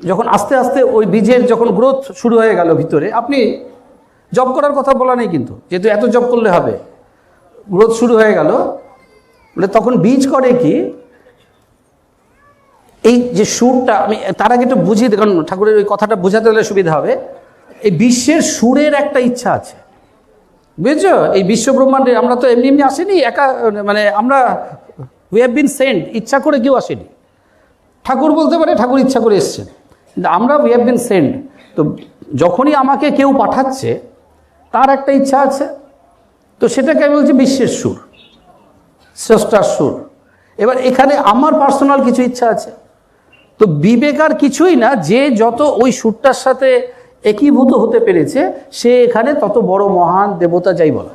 যখন আস্তে আস্তে ওই বীজের যখন গ্রোথ শুরু হয়ে গেল ভিতরে, আপনি জব করার কথা বলা নেই কিন্তু, যেহেতু এত জব করলে হবে, গ্রোথ শুরু হয়ে গেল, বলে তখন বীজ করে কি, এই যে সুরটা, আমি তার আগে একটু বুঝিয়ে দিই, কারণ ঠাকুরের ওই কথাটা বোঝাতে হলে সুবিধা হবে। এই বিশ্বের সুরের একটা ইচ্ছা আছে, বুঝেছো? এই বিশ্ব ব্রহ্মাণ্ডে আমরা তো এমনি এমনি আসেনি, একা, মানে আমরা উই হ্যাভ বিন সেন্ট, ইচ্ছা করে কেউ আসেনি। ঠাকুর বলতে পারে ঠাকুর ইচ্ছা করে এসছেন, কিন্তু আমরা উই হ্যাভ বিন সেন্ট। তো যখনই আমাকে কেউ পাঠাচ্ছে তার একটা ইচ্ছা আছে, তো সেটাকে আমি বলছি বিশ্বের সুর, স্রষ্টার সুর। এবার এখানে আমার পার্সোনাল কিছু ইচ্ছা আছে, তো বিবেক আর কিছুই না, যে যত ওই সুরটার সাথে একীভূত হতে পেরেছে সে এখানে তত বড় মহান দেবতা, যাই বলো,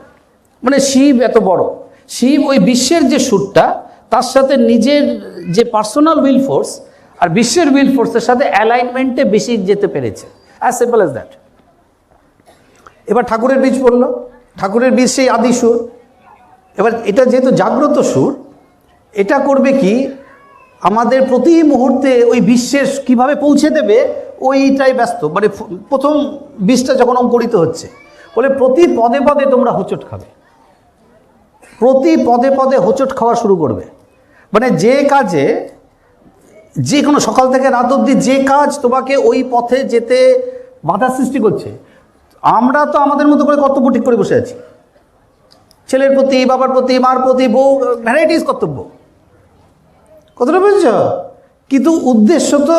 মানে শিব এত বড়। শিব ওই বিশ্বের যে সুরটা, তার সাথে নিজের যে পার্সোনাল উইল ফোর্স আর বিশ্বের উইল ফোর্সের সাথে অ্যালাইনমেন্টে বেশি যেতে পেরেছে, অ্যাজ সিম্পল অ্যাজ দ্যাট। এবার ঠাকুরের বীজ পড়লো, ঠাকুরের বীজ সেই আদি সুর। এবার এটা যেহেতু জাগ্রত সুর, এটা করবে কি, আমাদের প্রতি মুহূর্তে ওই বিশ্বের কিভাবে পৌঁছে দেবে ওইটাই ব্যস্ত। মানে প্রথম বীজটা যখন অঙ্কুরিত হচ্ছে, বলে প্রতি পদে পদে তোমরা হোঁচট খাবে, প্রতি পদে পদে হোঁচট খাওয়া শুরু করবে। মানে যে কাজে, যে কোনো সকাল থেকে রাত অবধি যে কাজ তোমাকে ওই পথে যেতে বাধা সৃষ্টি করছে, আমরা তো আমাদের মতো করে কর্তব্য ঠিক করে বসে আছি, ছেলের প্রতি, বাবার প্রতি, মার প্রতি, বউ, ভ্যারাইটিস কর্তব্য, কতটা বুঝছ? কিন্তু উদ্দেশ্য তো,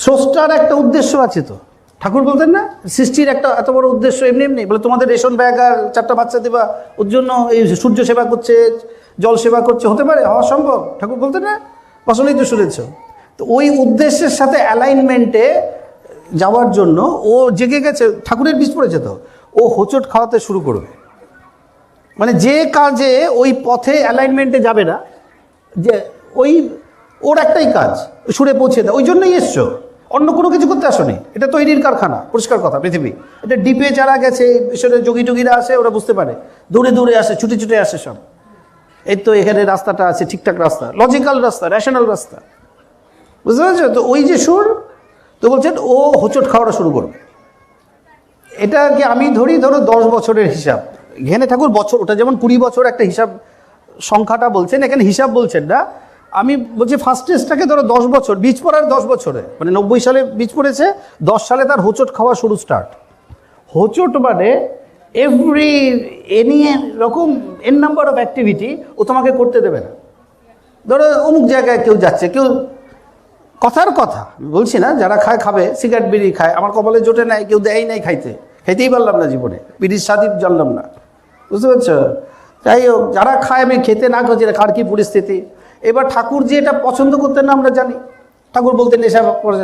স্রষ্টার একটা উদ্দেশ্য আছে। তো ঠাকুর বলতেন না, সৃষ্টির একটা এত বড় উদ্দেশ্য এমনি এমনি, বলে তোমাদের রেশন ব্যাগ আর 4টা বাচ্চা দেবা, ওর জন্য এই সূর্য সেবা করছে, জল সেবা করছে, হতে পারে, হওয়া সম্ভব? ঠাকুর বলতেন না, আসলেই তো শুনেছ। তো ওই উদ্দেশ্যের সাথে অ্যালাইনমেন্টে যাওয়ার জন্য ও জেগে গেছে, ঠাকুরের বীজ পড়েছে, তো ও হোঁচট খাওয়াতে শুরু করবে। মানে যে কাজে ওই পথে অ্যালাইনমেন্টে যাবে না, যে ওই ওর একটাই কাজ, সুরে পৌঁছে দেয়, ওই জন্যই এসছো, অন্য কোনো কিছু করতে আসোনি। এটা তৈরির কারখানা, পরিষ্কার কথা, পৃথিবী। এটা ডিপে যারা গেছে, ঈশ্বরের যোগী টোগীরা আসে, ওরা বুঝতে পারে, দৌড়ে দৌড়ে আসে, ছুটে ছুটে আসে সব। এই তো এখানে রাস্তাটা আছে, ঠিকঠাক রাস্তা, লজিক্যাল রাস্তা, র্যাশনাল রাস্তা, বুঝতে পারছো? তো ওই যে সুর, তো বলছেন ও হোঁচট খাওয়াটা শুরু করবে। এটা কি আমি ধরি, ধরো 10 বছরের হিসাব, এখানে ঠাকুর বছর, ওটা যেমন 20 বছর একটা হিসাব সংখ্যাটা বলছেন, এখানে হিসাব বলছেন না। আমি বলছি ফার্স্ট স্টেজটাকে ধরো 10 বছর, বীজ পড়ার 10 বছরে, মানে 90 সালে বীজ পড়েছে, 10 সালে তার হোঁচট খাওয়া শুরু স্টার্ট। হোঁচট মানে এনি রকম এন নাম্বার অফ অ্যাক্টিভিটি ও তোমাকে করতে দেবে না। ধরো অমুক জায়গায় কেউ যাচ্ছে, কেউ, কথার কথা বলছি না, যারা খায় খাবে, সিগারেট বিড়ি খায়, আমার কপালে জোটে নাই, কেউ দেয়ই নাই খাইতেই পারলাম না জীবনে, বিড়ির স্বাদই জানলাম না, বুঝতে পারছো? যাই হোক, যারা খায়, আমি খেতে না করছি, কার কী পরিস্থিতি। এবার ঠাকুর যে এটা পছন্দ করতেন না আমরা জানি, ঠাকুর বলতেন নেশা করে।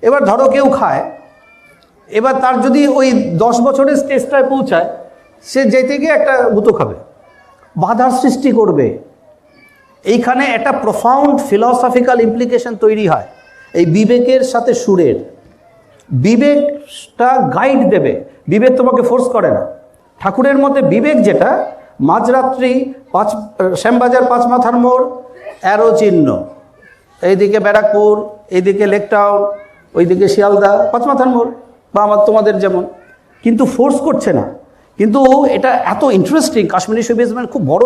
এবার ধরো কেউ খায়, এবার তার যদি ওই 10 বছরের স্টেজটায় পৌঁছায়, সে যেতে গিয়ে একটা গুঁতো খাবে, বাধার সৃষ্টি করবে। এইখানে একটা প্রফাউন্ড ফিলসফিক্যাল ইমপ্লিকেশন তৈরি হয় এই বিবেকের সাথে সুরের। বিবেকটা গাইড দেবে, বিবেক তোমাকে ফোর্স করে না। ঠাকুরের মধ্যে বিবেক যেটা, মাঝরাত্রি শ্যামবাজার 5 মাথার মোড়, অ্যারো চিহ্ন, এইদিকে ব্যারাকপুর, এইদিকে লেক টাউন, ওইদিকে শিয়ালদা, 5 মাথার মোড়, বা আমার তোমাদের যেমন, কিন্তু ফোর্স করছে না। কিন্তু এটা এত ইন্টারেস্টিং, কাশ্মীরি সুইভিজমেন্ট খুব বড়,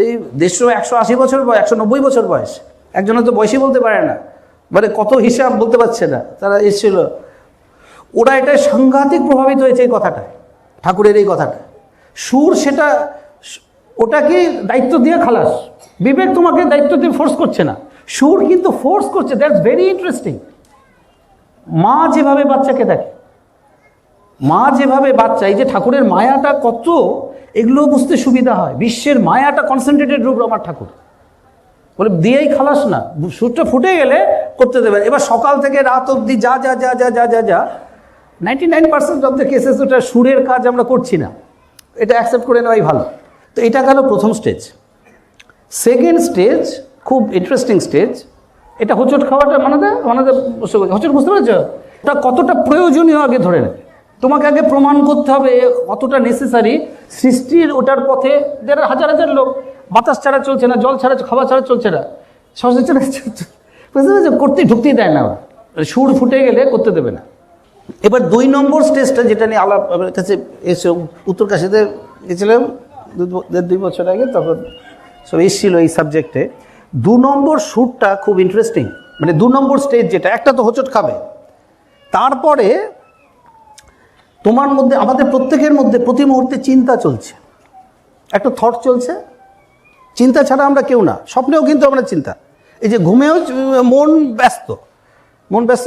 এই 180 বছর বা 190 বছর বয়স, একজনের তো বয়সই বলতে পারে না, মানে কত হিসাব বলতে পারছে না, তারা এসেছিল। ওরা এটা সাংঘাতিক প্রভাবিত হয়েছে এই কথাটায়, ঠাকুরের এই কথাটা। সুর সেটা, ওটাকে দায়িত্ব দিয়ে খালাস। বিবেক তোমাকে দায়িত্ব দিয়ে ফোর্স করছে না, সুর কিন্তু ফোর্স করছে। That's very interesting. মা যেভাবে বাচ্চাকে দেখে, মা যেভাবে বাচ্চা, এই যে ঠাকুরের মায়াটা কত, এগুলো বুঝতে সুবিধা হয়। বিশ্বের মায়াটা কনসেন্ট্রেটেড রূপ আমার ঠাকুর, বলে দিয়েই খালাস না, সুরটা ফুটে গেলে করতে দেবেন। এবার সকাল থেকে রাত অবধি যা যা যা যা যা যা যা 99% অফ দ্য কেসেস ওটা সুরের কাজ আমরা করছি না, এটা অ্যাকসেপ্ট করে নেওয়াই ভালো। তো এটা গেল প্রথম স্টেজ। সেকেন্ড স্টেজ খুব ইন্টারেস্টিং স্টেজ, এটা হোঁচট খাওয়াটা মানাতে বসে হোঁচট, বুঝতে পারছো? ওটা কতটা প্রয়োজনীয় আগে ধরে নেবে, তোমাকে আগে প্রমাণ করতে হবে কতটা নেসেসারি। সৃষ্টির ওটার পথে যারা হাজার হাজার লোক, বাতাস ছাড়া চলছে না, জল ছাড়া, খাওয়া ছাড়া চলছে না, শ্বাস ছাড়া, বুঝতে পারছো? করতেই ঢুকতেই দেয় না, সুর ফুটে গেলে করতে দেবে না। এবার 2 নম্বর স্টেজটা যেটা নিয়ে আলাপ আমার কাছে এসে উত্তরকাশীতে গেছিলাম 2 বছর আগে, তখন সব এসেছিল এই সাবজেক্টে। 2 নম্বর সুরটা খুব ইন্টারেস্টিং, মানে 2 নম্বর স্টেজ যেটা, একটা তো হোঁচট খাবে, তারপরে তোমার মধ্যে, আমাদের প্রত্যেকের মধ্যে প্রতি মুহূর্তে চিন্তা চলছে, একটা থট চলছে। চিন্তা ছাড়া আমরা কেউ না, স্বপ্নেও কিন্তু আমরা চিন্তা, এই যে ঘুমেও মন ব্যস্ত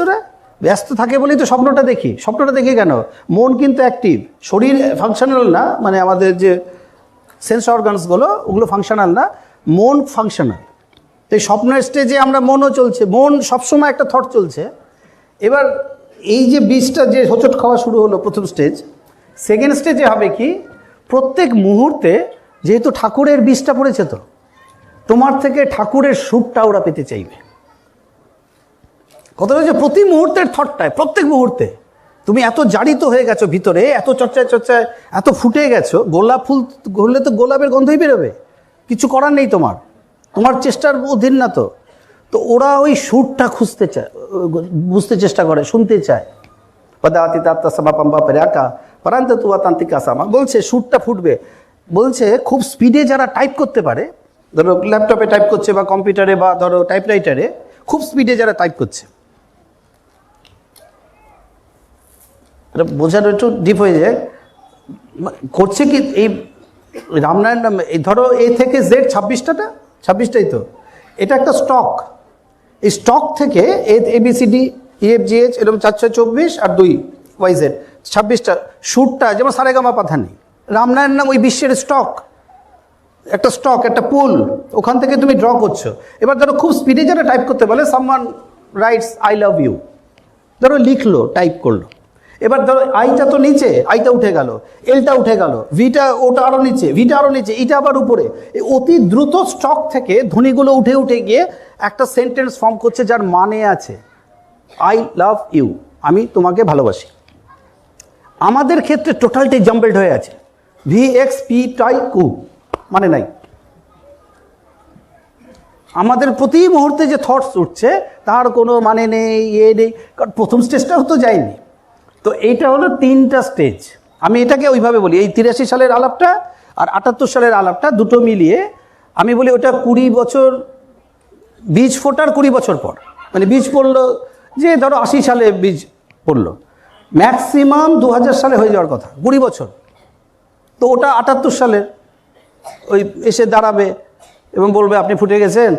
না, ব্যস্ত থাকে বলেই তো স্বপ্নটা দেখি। স্বপ্নটা দেখি কেন? মন কিন্তু অ্যাক্টিভ, শরীর ফাংশনাল না, মানে আমাদের যে সেন্স অর্গানসগুলো ওগুলো ফাংশনাল না, মন ফাংশনাল। তো এই স্বপ্নের স্টেজে আমরা মনও চলছে, মন সবসময় একটা থট চলছে। এবার এই যে বীজটা যে হোঁচট খাওয়া শুরু হলো প্রথম স্টেজ, সেকেন্ড স্টেজে হবে কি, প্রত্যেক মুহূর্তে যেহেতু ঠাকুরের বীজটা পড়েছে, তো তোমার থেকে ঠাকুরের সুরটা ওরা পেতে চাইবে। কথা হচ্ছে প্রতি মুহূর্তের থটটায়, প্রত্যেক মুহূর্তে তুমি এত জারিত হয়ে গেছো ভিতরে, এত চর্চায় এত ফুটে গেছো, গোলাপ ফুল ঘুরলে তো গোলাপের গন্ধই বেরোবে, কিছু করার নেই তোমার, তোমার চেষ্টার অধীন না। তো ওরা ওই সুরটা খুঁজতে চায়, বুঝতে চেষ্টা করে, শুনতে চায়। বলছে সুরটা ফুটবে, বলছে খুব স্পিডে যারা টাইপ করতে পারে, ধরো ল্যাপটপে টাইপ করছে বা কম্পিউটারে বা ধরো টাইপরাইটারে, খুব স্পিডে যারা টাইপ করছে, এটা বোঝানো একটু ডিপ হয়ে যায়। করছে কি, এই রামনারায়ণ নাম, এই ধরো এ থেকে জেড 26টাই তো, এটা একটা স্টক। এই স্টক থেকে ABCD EFGH এরকম 4 6 24 আর 2 YZ 26টা সুরটা, যেমন সারেগামা পাধানি, রামনারায়ণ নাম ওই বিশ্বের স্টক, একটা পুল, ওখান থেকে তুমি ড্র করছো। এবার ধরো খুব স্পিডে যারা টাইপ করতে বলে, someone writes I love you, ধরো লিখলো, টাইপ করলো। এবার ধরো আইটা তো নিচে, আইটা উঠে গেল, এলটা উঠে গেল, ভিটা ওটা আরও নিচে, ভিটা আরও নিচে, ইটা আবার উপরে। এই অতি দ্রুত স্টক থেকে ধ্বনিগুলো উঠে গিয়ে একটা সেন্টেন্স ফর্ম করছে যার মানে আছে আই লাভ ইউ, আমি তোমাকে ভালোবাসি। আমাদের ক্ষেত্রে টোটালটি জাম্বলড হয়ে আছে, VXP মানে নাই। আমাদের প্রতি মুহূর্তে যে থটস উঠছে তার কোনো মানে নেই, নেই, কারণ প্রথম স্টেজটাও তো যায়নি। তো এইটা হলো 3টা স্টেজ। আমি এটাকে ওইভাবে বলি, এই 83 সালের আলাপটা আর 78 সালের আলাপটা দুটো মিলিয়ে আমি বলি ওটা 20 বছর, বীজ ফোটার 20 বছর পর, মানে বীজ পড়লো যে ধরো 80 সালে বীজ পড়লো, ম্যাক্সিমাম 2000 সালে হয়ে যাওয়ার কথা, 20 বছর। তো ওটা 78 সালের ওই এসে দাঁড়াবে এবং বলবে আপনি ফুটে গেছেন,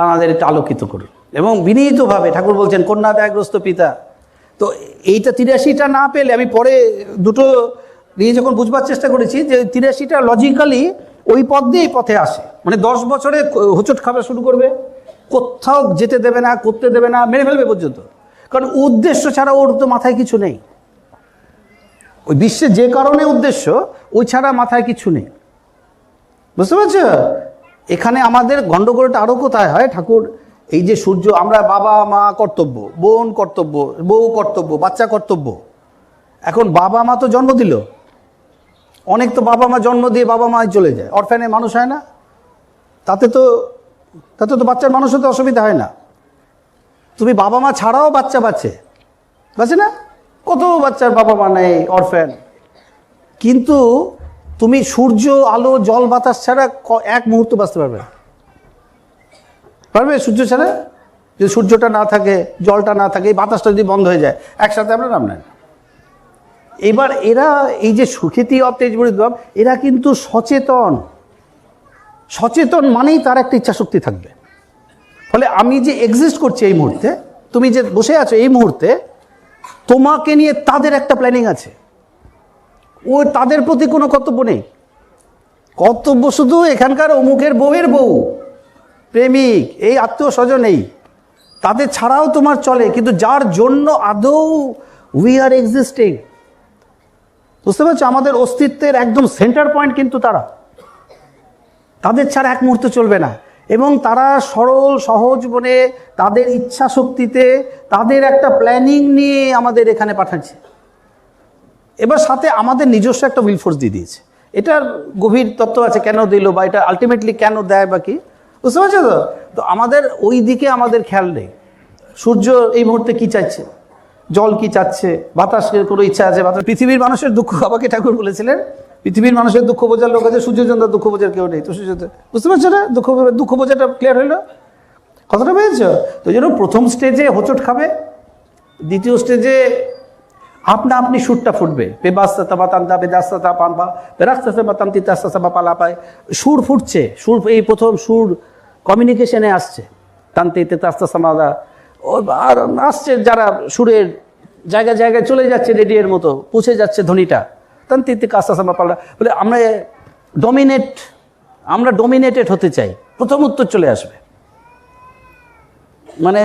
আমাদের একটু আলোকিত করুন। এবং বিনীতভাবে ঠাকুর বলছেন কন্যা দায়গ্রস্ত পিতা। তো এইটা 83টা না পেলে, আমি পরে দুটো নিয়ে যখন বুঝবার চেষ্টা করেছি যে 83টা লজিক্যালি ওই পথ দিয়ে এই পথে আসে, মানে 10 বছরে হোঁচট খাওয়া শুরু করবে, কোথাও যেতে দেবে না, করতে দেবে না, মেরে ফেলবে পর্যন্ত। কারণ উদ্দেশ্য ছাড়া ওর তো মাথায় কিছু নেই, ওই বিশ্বে যে কারণে উদ্দেশ্য, ওই ছাড়া মাথায় কিছু নেই। বুঝতে পারছো? এখানে আমাদের গণ্ডগোলটা আরও কোথায় হয়, ঠাকুর এই যে সূর্য, আমরা বাবা মা কর্তব্য, বোন কর্তব্য, বউ কর্তব্য, বাচ্চা কর্তব্য। এখন বাবা মা তো জন্ম দিল, অনেক তো বাবা মা জন্ম দিয়ে বাবা মায় চলে যায়, অরফ্যানে মানুষ হয় না, তাতে তো বাচ্চার মানুষ হতে অসুবিধা হয় না। তুমি বাবা মা ছাড়াও বাচ্চা বাঁচে না, কত বাচ্চার বাবা মা নেই, অরফ্যান। কিন্তু তুমি সূর্য, আলো, জল, বাতাস ছাড়া এক মুহূর্ত বাঁচতে পারবে সূর্য ছাড়া? যদি সূর্যটা না থাকে, জলটা না থাকে, বাতাসটা যদি বন্ধ হয়ে যায়, একসাথে আমরা নাম নেন। এবার এরা এই যে সুখ্যাতি অব তেজবরিদ্বাব, এরা কিন্তু সচেতন মানেই তার একটা ইচ্ছাশক্তি থাকবে। ফলে আমি যে এক্সিস্ট করছি এই মুহূর্তে, তুমি যে বসে আছো এই মুহূর্তে, তোমাকে নিয়ে তাদের একটা প্ল্যানিং আছে, ও তাদের প্রতি কোনো কর্তব্য নেই। কর্তব্য শুধু এখানকার অমুকের বউয়ের বউ, প্রেমিক, এই আত্মীয় স্বজন, এই তাদের ছাড়াও তোমার চলে, কিন্তু যার জন্য আদৌ উই আর এক্সিস্টিং। বুঝতে পারছো? আমাদের অস্তিত্বের একদম সেন্টার পয়েন্ট কিন্তু তাদের ছাড়া এক মুহূর্ত চলবে না। এবং তারা সরল সহজ মনে তাদের ইচ্ছা শক্তিতে তাদের একটা প্ল্যানিং নিয়ে আমাদের এখানে পাঠাচ্ছে। এবার সাথে আমাদের নিজস্ব একটা উইল ফোর্স দিয়ে দিয়েছে। এটার গভীর তত্ত্ব আছে, কেন দিল বা এটা আলটিমেটলি কেন দেয় বা কি, বুঝতে পারছো? তো আমাদের ওই দিকে আমাদের খেয়াল নেই। সূর্য এই মুহূর্তে কি চাইছে, জল কি চাচ্ছে, বাতাসের কোনো ইচ্ছা আছে, বাতাস। পৃথিবীর মানুষের দুঃখ, আমাকে ঠাকুর বলেছিলেন পৃথিবীর মানুষের দুঃখ বোঝার লোক আছে, সূর্যচন্দ্র দুঃখ বোঝার কেউ নেই। তো সূর্য, বুঝতে পারছো না? দুঃখ বোঝাটা ক্লিয়ার হইলো, কথাটা বুঝেছো? তো এই জন্য প্রথম স্টেজে হোঁচট খাবে, দ্বিতীয় স্টেজে আপনি সুরটা ফুটবে। সুর ফুটছে, সুর এই প্রথম সুর কমিউনিকেশনে আসছে, তান্তে তাস্তা সামাদা আর আসছে, যারা সুরের জায়গায় জায়গায় চলে যাচ্ছে, রেডিওর মতো পৌঁছে যাচ্ছে ধ্বনিটা, তান্তে কাস্তা সামা পালা বলে আমরা ডমিনেটেড হতে চাই, প্রথম উত্তর চলে আসবে। মানে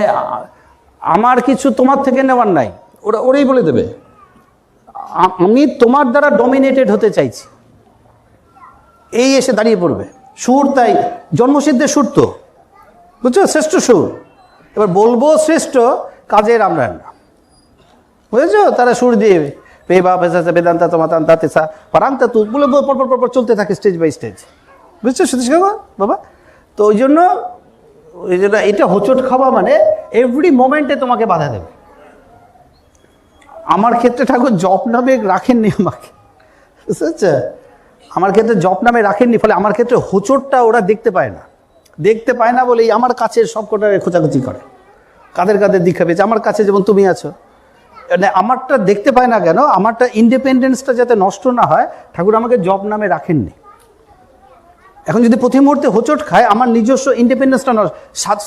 আমার কিছু তোমার থেকে নেওয়ার নাই, ওরাই বলে দেবে আমি তোমার দ্বারা ডমিনেটেড হতে চাইছি, এই এসে দাঁড়িয়ে পড়বে। সুর তাই জন্মসিদ্ধের সুর, তো বুঝছো, শ্রেষ্ঠ সুর। এবার বলবো শ্রেষ্ঠ, কাজের আমরা না, বুঝেছো? তারা সুর দিয়ে পেবা ভেসা বেদান্তা তোমাতান্তা তেসা পারান্তা তু বলে পরপর চলতে থাকে স্টেজ বাই স্টেজ, বুঝছো সতীশ কাকা বাবা? তো ওই জন্য এটা হোঁচট খাওয়া মানে এভরি মোমেন্টে তোমাকে বাধা দেবে। আমার ক্ষেত্রে ঠাকুর জপ নামে রাখেননি আমাকে, বুঝতে পারছে? আমার ক্ষেত্রে জপ নামে রাখেননি, ফলে আমার ক্ষেত্রে হোঁচটটা ওরা দেখতে পায় না বলেই আমার কাছের সব কটা খোঁচাখুচি করে, কাদের দীক্ষা পেয়েছে আমার কাছে, যেমন তুমি আছো। মানে আমারটা দেখতে পায় না কেন? আমারটা ইন্ডিপেন্ডেন্সটা যাতে নষ্ট না হয়, ঠাকুর আমাকে জব নামে রাখেননি। এখন যদি প্রতি মুহূর্তে হোঁচট খায়, আমার নিজস্ব ইন্ডিপেন্ডেন্সটা নষ্ট,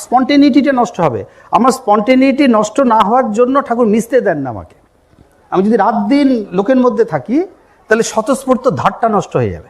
স্পন্টেনিটিটা নষ্ট হবে। আমার স্পন্টেনিটি নষ্ট না হওয়ার জন্য ঠাকুর মিশতে দেন না আমাকে। আমি যদি রাত দিন লোকের মধ্যে থাকি, তাহলে স্বতঃস্ফূর্ত ধারটা নষ্ট হয়ে যাবে।